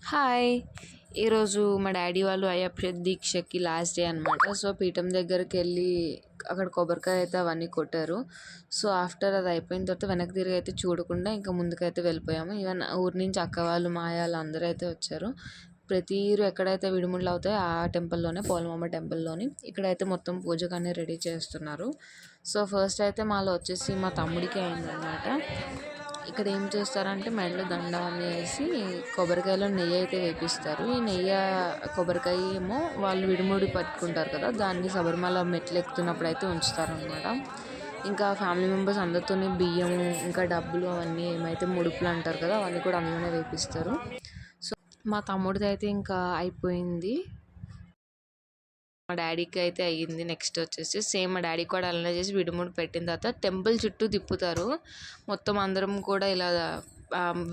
Hi! ఈరోజు మా daddy వాళ్ళు అయ్యప్ప దీక్షకి లాస్ట్ డే అనమాట. సో, పీఠం దగ్గరికెళ్ళి అక్కడ కొబ్బరికాయ అయితే అవన్నీ కొట్టారు. సో, ఆఫ్టర్ అది అయిపోయిన తర్వాత వెనక్కి తిరిగి అయితే చూడకుండా ఇంకా ముందుకైతే వెళ్ళిపోయాము. ఈవెన్ ఊరి నుంచి అక్క వాళ్ళు, మాయ వాళ్ళు అందరూ అయితే వచ్చారు. ప్రతి ఇయర్ ఎక్కడైతే విడుములు అవుతాయో ఆ టెంపుల్‌లోనే, పోలమాంబ టెంపుల్‌లోని. ఇక్కడైతే మొత్తం పూజకన్నీ రెడీ చేస్తున్నారు. సో, ఫస్ట్ అయితే మాలో వచ్చేసి మా తమ్ముడికి అయిందనమాట. ఇక్కడ ఏం చేస్తారంటే మెడలో దండ అన్నీ వేసి కొబ్బరికాయలో నెయ్యి అయితే వేపిస్తారు. ఈ కొబ్బరికాయ ఏమో వాళ్ళు విడిముడి పట్టుకుంటారు కదా, దాన్ని శబరిమల మెట్లు ఎక్కుతున్నప్పుడు అయితే ఉంచుతారనమాట. ఇంకా ఫ్యామిలీ మెంబర్స్ అందరితోని బియ్యము ఇంకా డబ్బులు అవన్నీ ఏమైతే ముడుపులు అంటారు కదా, అవన్నీ కూడా అందులోనే వేపిస్తారు. సో మా తమ్ముడిది అయితే ఇంకా అయిపోయింది. మా డాడీకి అయితే అయ్యింది. నెక్స్ట్ వచ్చేసి సేమ్ మా డాడీ కూడా అలానే చేసి విడిముడి పెట్టిన తర్వాత టెంపుల్ చుట్టూ తిప్పుతారు. మొత్తం అందరం కూడా ఇలా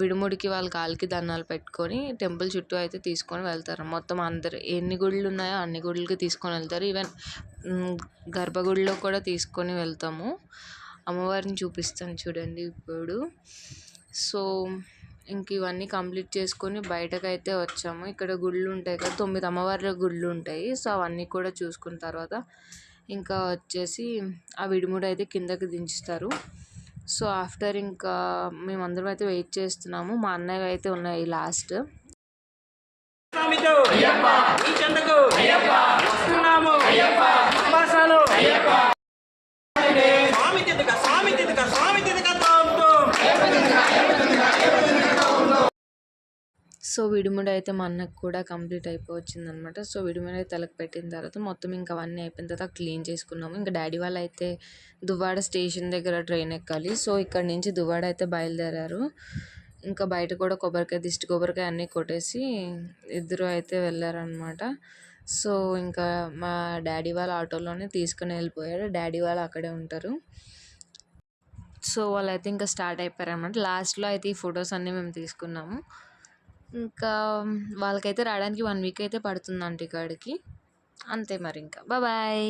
విడిముడికి వాళ్ళ కాలికి దండాలు పెట్టుకొని టెంపుల్ చుట్టూ అయితే తీసుకొని వెళ్తారు. మొత్తం అందరు ఎన్ని గుళ్ళు ఉన్నాయో అన్ని గుళ్ళకి తీసుకొని వెళ్తారు. ఈవెన్ గర్భగుడిలో కూడా తీసుకొని వెళ్తాము. అమ్మవారిని చూపిస్తాను చూడండి ఇప్పుడు. సో ఇంక ఇవన్నీ కంప్లీట్ చేసుకొని బయటకైతే వచ్చాము. ఇక్కడ గుళ్ళు ఉంటాయి కదా, 9 అమ్మవార్ల గుళ్ళు ఉంటాయి. సో అవన్నీ కూడా చూసుకున్న తర్వాత ఇంకా వచ్చేసి ఆ విడిముడి అయితే కిందకి దించుతారు. సో ఆఫ్టర్ ఇంకా మేమందరం అయితే వెయిట్ చేస్తున్నాము. మా అన్నయ్య అయితే ఉన్నాయి లాస్ట్. సో విడిముడి అయితే మా అన్నకు కూడా కంప్లీట్ అయిపోవచ్చింది అనమాట. సో విడిముడి అయితే తలకు పెట్టిన తర్వాత మొత్తం ఇంకా అవన్నీ అయిపోయిన తర్వాత క్లీన్ చేసుకున్నాము. ఇంకా డాడీ వాళ్ళు అయితే దువ్వాడ స్టేషన్ దగ్గర ట్రైన్ ఎక్కాలి. సో ఇక్కడ నుంచి దువ్వాడ అయితే బయలుదేరారు. ఇంకా బయట కూడా దిష్టి కొబ్బరికాయ అన్నీ కొట్టేసి ఇద్దరు అయితే వెళ్ళారనమాట. సో ఇంకా మా డాడీ వాళ్ళ ఆటోలోనే తీసుకుని వెళ్ళిపోయారు. డాడీ వాళ్ళు అక్కడే ఉంటారు. సో వాళ్ళైతే ఇంకా స్టార్ట్ అయిపోయారనమాట. లాస్ట్లో అయితే ఈ ఫొటోస్ అన్నీ మేము తీసుకున్నాము. ఇంకా వాళ్ళకైతే రావడానికి 1 వీక్ అయితే పడుతుందంట ఇక్కడికి. అంతే మరి ఇంకా. బాయ్.